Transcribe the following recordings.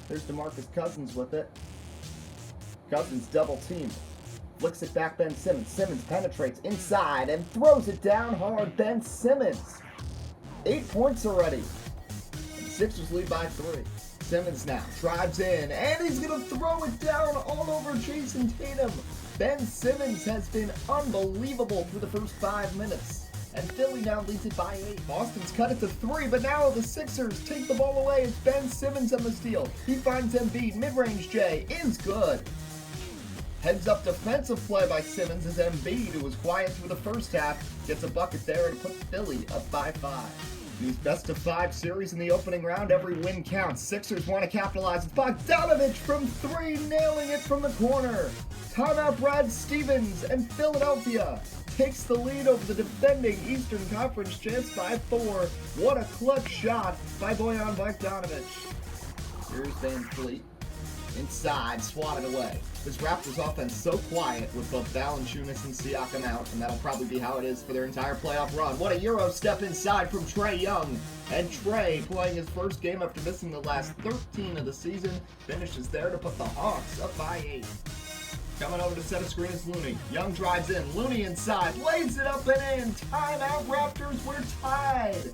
There's DeMarcus Cousins with it. Cousins double team. Flicks it back, Ben Simmons. Simmons penetrates inside and throws it down hard. Ben Simmons. 8 points already. And the Sixers lead by 3. Simmons now drives in, and he's going to throw it down all over Jason Tatum. Ben Simmons has been unbelievable through the first 5 minutes. And Philly now leads it by 8. Boston's cut it to 3, but now the Sixers take the ball away. It's Ben Simmons on the steal. He finds Embiid. Mid-range J is good. Heads up defensive play by Simmons as Embiid, who was quiet through the first half, gets a bucket there and puts Philly up by 5. These best-of-5 series in the opening round, every win counts. Sixers want to capitalize. It's Bogdanovich from 3, nailing it from the corner. Timeout Brad Stevens, and Philadelphia takes the lead over the defending Eastern Conference champs by 4. What a clutch shot by Bojan Bogdanovich. Here's Van Fleet. Inside, swatted away. This Raptors offense so quiet with both Valanciunas and Siakam out, and that'll probably be how it is for their entire playoff run. What a Euro step inside from Trae Young. And Trae, playing his first game after missing the last 13 of the season, finishes there to put the Hawks up by 8. Coming over to set a screen is Looney. Young drives in. Looney inside. Lays it up and in. Timeout Raptors. We're tied.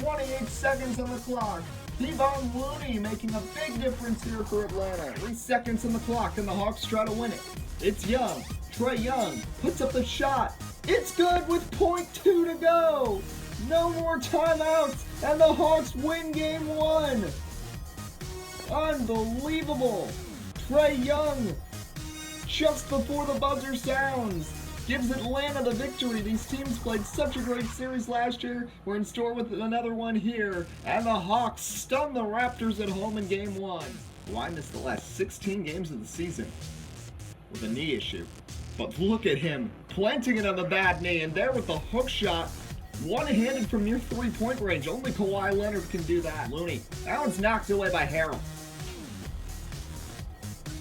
28 seconds on the clock. Kevon Looney making a big difference here for Atlanta. 3 seconds on the clock, and the Hawks try to win it. It's Young. Trae Young puts up the shot. It's good with .2 to go. No more timeouts, and the Hawks win game 1. Unbelievable. Trae Young, just before the buzzer sounds, gives Atlanta the victory. These teams played such a great series last year. We're in store with another one here. And the Hawks stun the Raptors at home in game 1. Kawhi missed the last 16 games of the season with a knee issue. But look at him planting it on the bad knee, and there with the hook shot, one-handed from near 3-point range. Only Kawhi Leonard can do that. Looney, that one's knocked away by Harrell.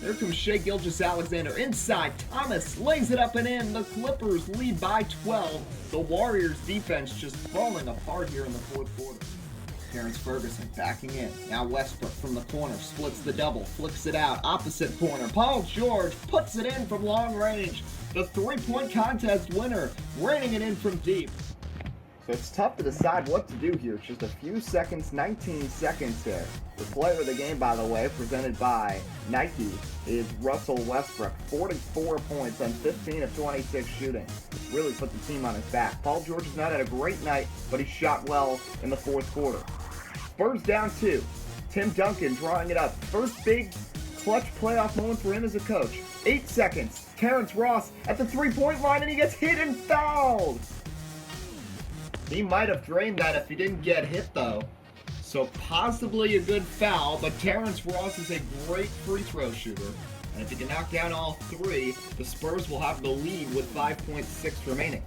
There comes Shai Gilgeous-Alexander inside. Thomas lays it up and in. The Clippers lead by 12. The Warriors defense just falling apart here in the fourth quarter. Terrence Ferguson backing in. Now Westbrook from the corner splits the double, flips it out, opposite corner. Paul George puts it in from long range. The 3-point contest winner, raining it in from deep. So it's tough to decide what to do here. It's just a few seconds, 19 seconds here. The player of the game, by the way, presented by Nike, is Russell Westbrook. 44 points on 15 of 26 shooting. Really put the team on his back. Paul George has not had a great night, but he shot well in the fourth quarter. Spurs down 2. Tim Duncan drawing it up. First big clutch playoff moment for him as a coach. 8 seconds. Terrence Ross at the 3-point line, and he gets hit and fouled. He might have drained that if he didn't get hit, though. So possibly a good foul, but Terrence Ross is a great free throw shooter. And if he can knock down all 3, the Spurs will have the lead with 5.6 remaining.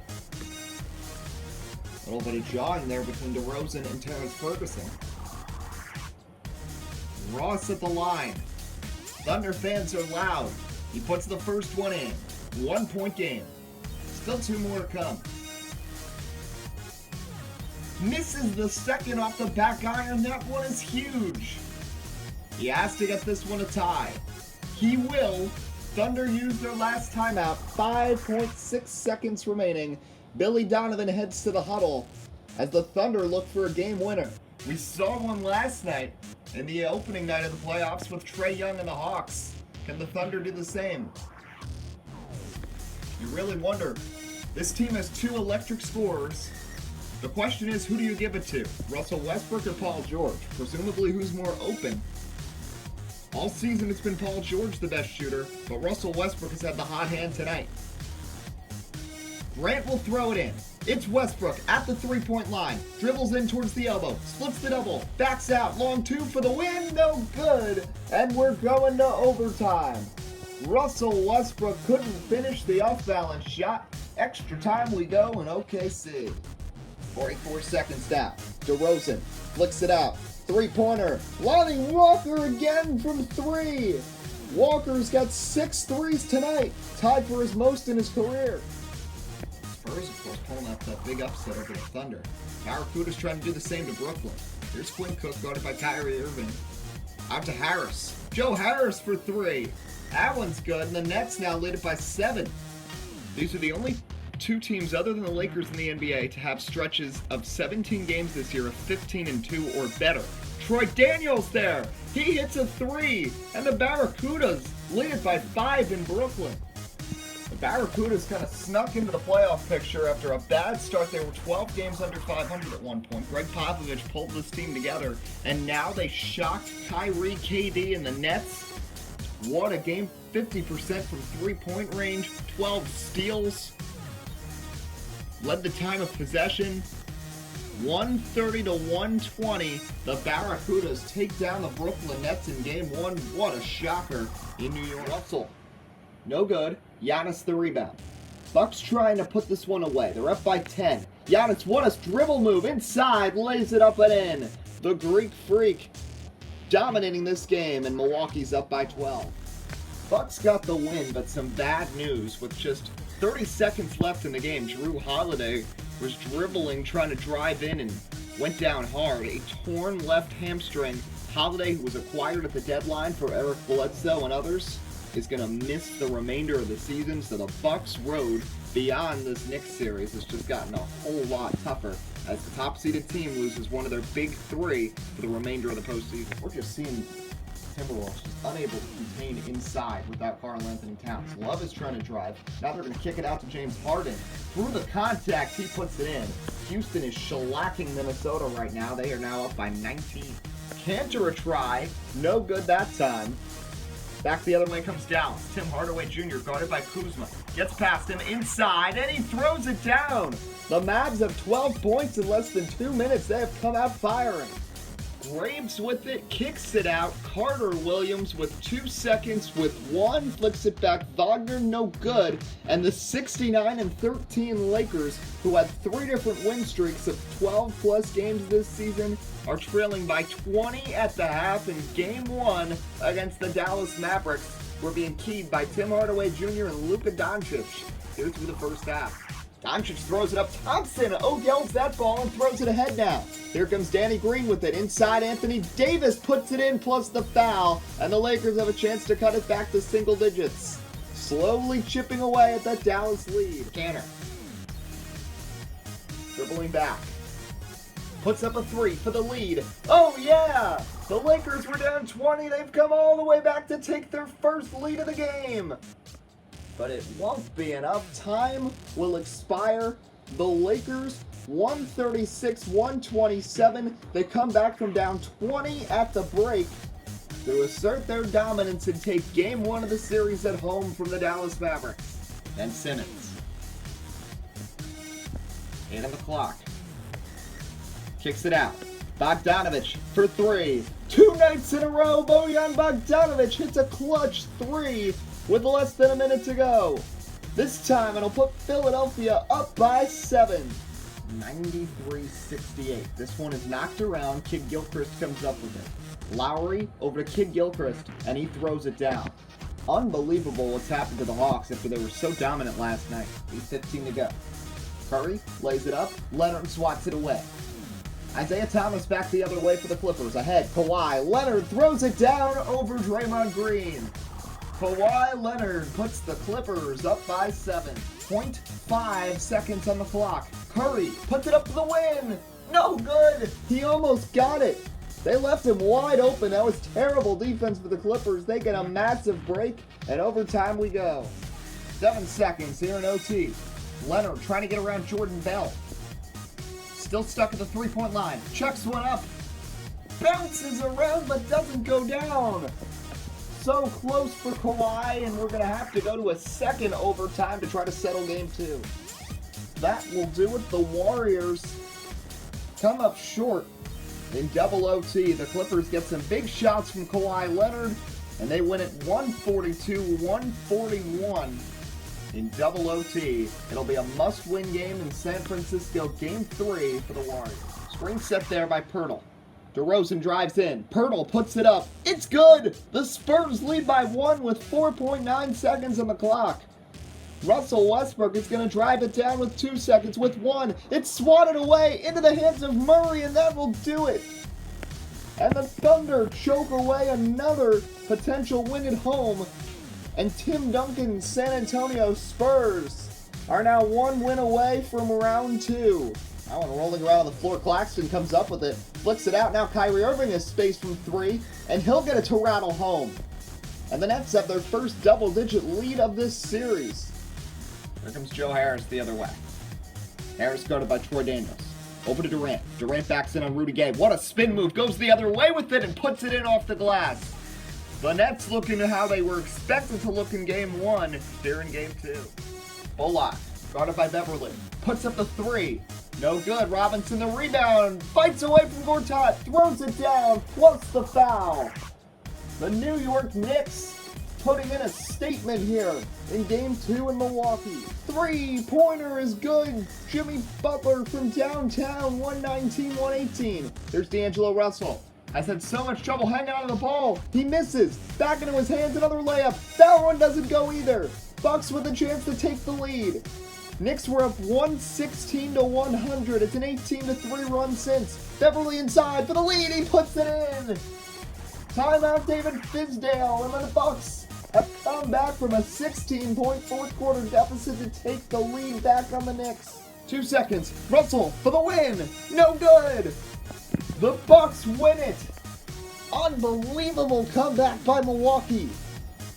A little bit of jawing there between DeRozan and Terrence Ferguson. Ross at the line. Thunder fans are loud. He puts the first one in. 1-point game. Still 2 more to come. Misses the second off the back iron. That one is huge. He has to get this one a tie. He will. Thunder use their last timeout. 5.6 seconds remaining. Billy Donovan heads to the huddle as the Thunder look for a game winner. We saw one last night in the opening night of the playoffs with Trae Young and the Hawks. Can the Thunder do the same? You really wonder. This team has 2 electric scorers. The question is, who do you give it to? Russell Westbrook or Paul George? Presumably, who's more open? All season, it's been Paul George the best shooter, but Russell Westbrook has had the hot hand tonight. Grant will throw it in. It's Westbrook at the 3-point line. Dribbles in towards the elbow. Splits the double. Backs out. Long 2 for the win. No good. And we're going to overtime. Russell Westbrook couldn't finish the off-balance shot. Extra time we go in OKC. 44 seconds down. DeRozan flicks it out. 3-pointer. Lonnie Walker again from 3. Walker's got 6 threes tonight. Tied for his most in his career. Spurs, of course, pulling out that big upset over the Thunder. Barracuda's trying to do the same to Brooklyn. Here's Quinn Cook guarded by Kyrie Irving. Out to Harris. Joe Harris for 3. That one's good, and the Nets now lead it by 7. These are the only two teams other than the Lakers in the NBA to have stretches of 17 games this year of 15-2 or better. Troy Daniels there. He hits a 3, and the Barracudas lead it by 5 in Brooklyn. The Barracudas kind of snuck into the playoff picture after a bad start. They were 12 games under 500 at one point. Greg Popovich pulled this team together, and now they shocked Kyrie, KD, and the Nets. What a game. 50% from three-point range, 12 steals. Led the time of possession. 130 to 120. The Barracudas take down the Brooklyn Nets in game 1. What a shocker in New York. Russell, no good. Giannis the rebound. Bucks trying to put this one away. They're up by 10. Giannis, what a dribble move. Inside, lays it up and in. The Greek Freak dominating this game, and Milwaukee's up by 12. Bucks got the win, but some bad news. With just 30 seconds left in the game, Jrue Holiday was dribbling, trying to drive in, and went down hard. A torn left hamstring. Holiday, who was acquired at the deadline for Eric Bledsoe and others, is going to miss the remainder of the season, so the Bucks' road beyond this Knicks series has just gotten a whole lot tougher as the top-seeded team loses one of their big 3 for the remainder of the postseason. We're just seeing Timberwolves just unable to contain inside without Karl-Anthony Towns. Love is trying to drive. Now they're going to kick it out to James Harden. Through the contact, he puts it in. Houston is shellacking Minnesota right now. They are now up by 19. Cantor a try. No good that time. Back the other way comes Dallas. Tim Hardaway Jr. guarded by Kuzma. Gets past him inside, and he throws it down. The Mavs have 12 points in less than 2 minutes. They have come out firing. Graves with it, kicks it out. Carter Williams with 2 seconds with 1, flicks it back. Wagner, no good. And the 69-13 Lakers, who had 3 different win streaks of 12-plus games this season, are trailing by 20 at the half in Game 1 against the Dallas Mavericks. We're being keyed by Tim Hardaway Jr. and Luka Doncic here through the first half. Doncic throws it up. Thompson Odell's that ball and throws it ahead now. Here comes Danny Green with it. Inside, Anthony Davis puts it in plus the foul, and the Lakers have a chance to cut it back to single digits. Slowly chipping away at that Dallas lead. Cantor dribbling back. Puts up a 3 for the lead. Oh yeah! The Lakers were down 20. They've come all the way back to take their first lead of the game. But it won't be enough. Time will expire. The Lakers, 136-127. They come back from down 20 at the break to assert their dominance and take Game 1 of the series at home from the Dallas Mavericks. Ben Simmons. 8 on the clock. Kicks it out. Bogdanovich for 3. 2 nights in a row, Bojan Bogdanovich hits a clutch 3 with less than a minute to go. This time it'll put Philadelphia up by 7. 93-68. This one is knocked around. Kid Gilchrist comes up with it. Lowry over to Kid Gilchrist, and he throws it down. Unbelievable what's happened to the Hawks after they were so dominant last night. 8:15 to go. Curry lays it up. Leonard swats it away. Isaiah Thomas back the other way for the Clippers. Ahead, Kawhi. Leonard throws it down over Draymond Green. Kawhi Leonard puts the Clippers up by 7. 0.5 seconds on the clock. Curry puts it up for the win. No good. He almost got it. They left him wide open. That was terrible defense for the Clippers. They get a massive break, and overtime we go. 7 seconds here in OT. Leonard trying to get around Jordan Bell. Still stuck at the three-point line. Chucks one up. Bounces around but doesn't go down. So close for Kawhi, and we're going to have to go to a second overtime to try to settle Game 2. That will do it. The Warriors come up short in double OT. The Clippers get some big shots from Kawhi Leonard, and they win it 142-141 in double OT. It'll be a must-win game in San Francisco, Game 3 for the Warriors. Screen set there by Pirtle. DeRozan drives in. Pirtle puts it up. It's good! The Spurs lead by 1 with 4.9 seconds on the clock. Russell Westbrook is going to drive it down with 2 seconds with 1. It's swatted away into the hands of Murray, and that will do it. And the Thunder choke away another potential win at home. And Tim Duncan's San Antonio Spurs are now one win away from round 2. That one rolling around on the floor. Claxton comes up with it, flicks it out. Now Kyrie Irving has space from 3, and he'll get it to rattle home. And the Nets have their first double-digit lead of this series. Here comes Joe Harris the other way. Harris guarded by Troy Daniels. Over to Durant. Durant backs in on Rudy Gay. What a spin move. Goes the other way with it and puts it in off the glass. The Nets looking at how they were expected to look in Game 1 here in Game 2. Bullock, guarded by Beverly. Puts up the 3. No good. Robinson the rebound. Fights away from Gortat. Throws it down. Plus the foul. The New York Knicks putting in a statement here in Game 2 in Milwaukee. 3-pointer is good. Jimmy Butler from downtown, 119-118. There's D'Angelo Russell. Has had so much trouble hanging on to the ball. He misses. Back into his hands, another layup. That one doesn't go either. Bucks with a chance to take the lead. Knicks were up 116-100. It's an 18-3 run since. Beverly inside for the lead. He puts it in. Timeout, David Fizdale, and the Bucks have come back from a 16-point fourth quarter deficit to take the lead back on the Knicks. 2 seconds. Russell for the win. No good. The Bucks win it. Unbelievable comeback by Milwaukee,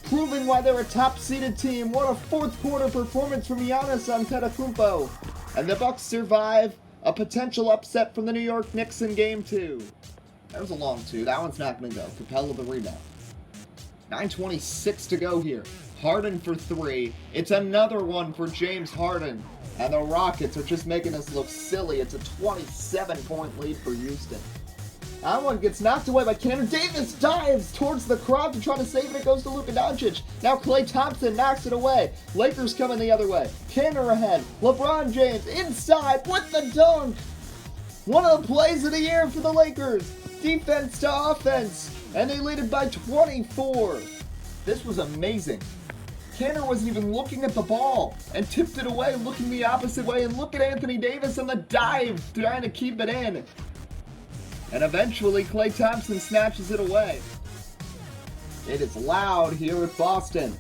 proving why they're a top-seeded team. What a fourth quarter performance from Giannis Antetokounmpo. And the Bucks survive a potential upset from the New York Knicks in Game 2. That was a long 2. That one's not going to go. Capella the rebound. 9:26 to go here. Harden for 3. It's another one for James Harden. And the Rockets are just making us look silly. It's a 27-point lead for Houston. That one gets knocked away by Canner. Davis dives towards the crowd to try to save it. It goes to Luka Doncic. Now Klay Thompson knocks it away. Lakers coming the other way. Canner ahead. LeBron James inside with the dunk. One of the plays of the year for the Lakers. Defense to offense. And they lead it by 24. This was amazing. Canner wasn't even looking at the ball and tipped it away, looking the opposite way. And look at Anthony Davis on the dive, trying to keep it in. And eventually, Klay Thompson snatches it away. It is loud here at Boston.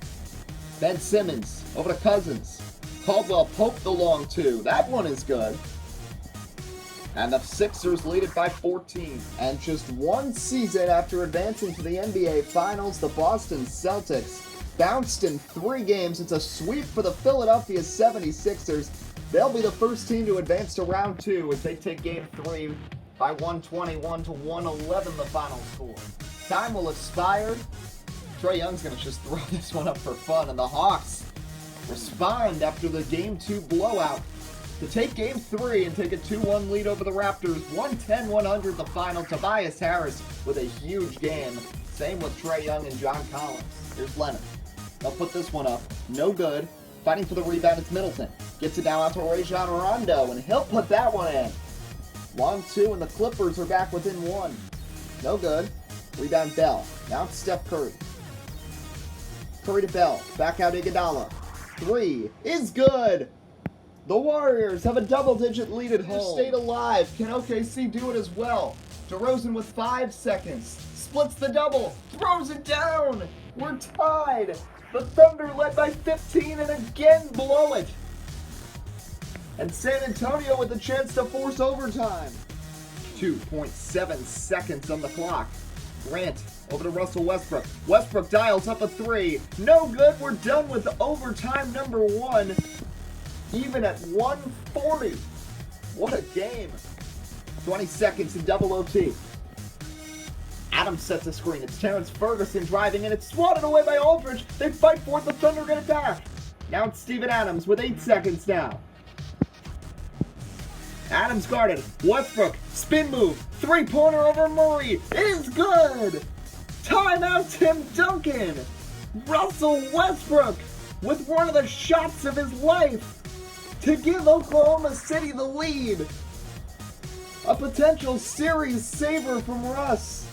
Ben Simmons over to Cousins. Caldwell poked the long 2. That one is good. And the Sixers lead it by 14. And just one season after advancing to the NBA Finals, the Boston Celtics bounced in 3 games. It's a sweep for the Philadelphia 76ers. They'll be the first team to advance to round 2 as they take Game 3 by 121-111, the final score. Time will expire. Trae Young's going to just throw this one up for fun, and the Hawks respond after the Game 2 blowout to take Game 3 and take a 2-1 lead over the Raptors. 110-100 the final. Tobias Harris with a huge game. Same with Trae Young and John Collins. Here's Leonard. They'll put this one up. No good. Fighting for the rebound, it's Middleton. Gets it down out to Rajon Rondo, and he'll put that one in. Long 2, and the Clippers are back within 1. No good. Rebound Bell. Now it's Steph Curry. Curry to Bell. Back out Iguodala. 3 is good. The Warriors have a double-digit lead at home. Stayed alive. Can OKC do it as well? DeRozan with 5 seconds. Splits the double. Throws it down. We're tied. The Thunder led by 15 and again blow it. And San Antonio with a chance to force overtime. 2.7 seconds on the clock. Grant over to Russell Westbrook. Westbrook dials up a 3. No good. We're done with overtime number 1. Even at 140. What a game. 20 seconds in double OT. Adams sets a screen. It's Terrence Ferguson driving in. It's swatted away by Aldridge. They fight for it. The Thunder get it back. Now it's Steven Adams with 8 seconds now. Adams guarded. Westbrook, spin move. 3-pointer over Murray. It is good. Timeout, Tim Duncan. Russell Westbrook with one of the shots of his life to give Oklahoma City the lead. A potential series saver from Russ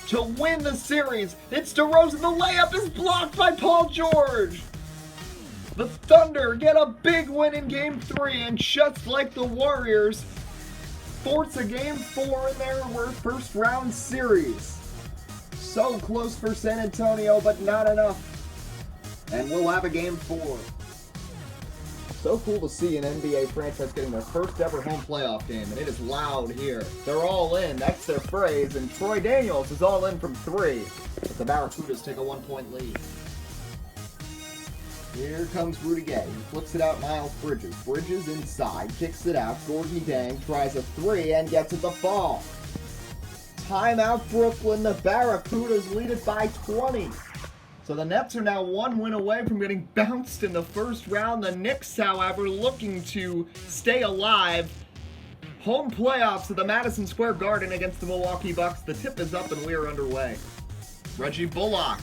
to win the series. It's DeRozan. The layup is blocked by Paul George. The Thunder get a big win in Game 3, and just like the Warriors, force a game 4 in their first round series. So close for San Antonio, but not enough. And we'll have a game 4. So cool to see an NBA franchise getting their first ever home playoff game, and it is loud here. They're all in, that's their phrase, and Troy Daniels is all in from 3. But the Barracudas take a 1-point lead. Here comes Rudy Gay. He flips it out Miles Bridges. Bridges inside, kicks it out. Gorgie Dang tries a 3 and gets it to fall. Timeout Brooklyn. The Barracudas lead it by 20. So the Nets are now 1 win away from getting bounced in the first round. The Knicks, however, looking to stay alive. Home playoffs at the Madison Square Garden against the Milwaukee Bucks. The tip is up and we are underway. Reggie Bullock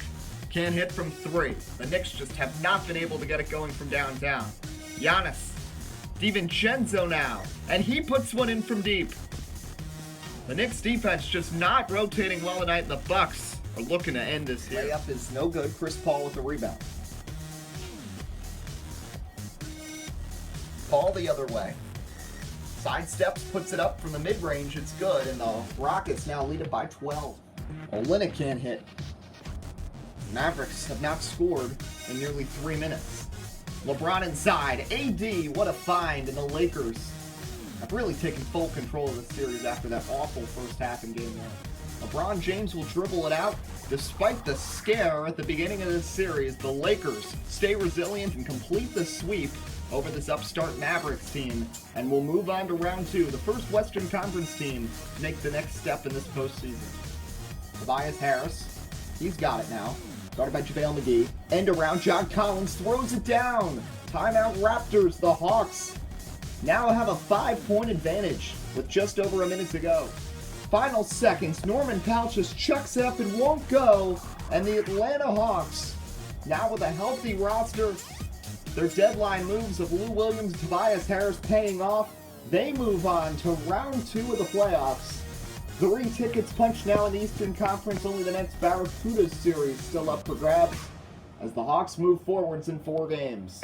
can't hit from 3. The Knicks just have not been able to get it going from downtown. Giannis DiVincenzo now, and he puts one in from deep. The Knicks defense just not rotating well tonight. The Bucks are looking to end this here. Layup is no good. Chris Paul with the rebound. Paul the other way. Sidesteps, puts it up from the mid-range. It's good, and the Rockets now lead it by 12. Olynyk can't hit. Mavericks have not scored in nearly 3 minutes. LeBron inside. AD, what a find, and the Lakers have really taken full control of the series after that awful first half in Game 1. LeBron James will dribble it out. Despite the scare at the beginning of this series, the Lakers stay resilient and complete the sweep over this upstart Mavericks team, and will move on to round 2, the first Western Conference team to make the next step in this postseason. Tobias Harris, he's got it now. Guarded by JaVale McGee. End around. John Collins throws it down. Timeout Raptors. The Hawks now have a 5-point advantage with just over a minute to go. Final seconds. Norman Powell just chucks it up and won't go. And the Atlanta Hawks, now with a healthy roster, their deadline moves of Lou Williams and Tobias Harris paying off. They move on to round 2 of the playoffs. 3 tickets punched now in the Eastern Conference. Only the next Barracudas series still up for grabs as the Hawks move forwards in 4 games.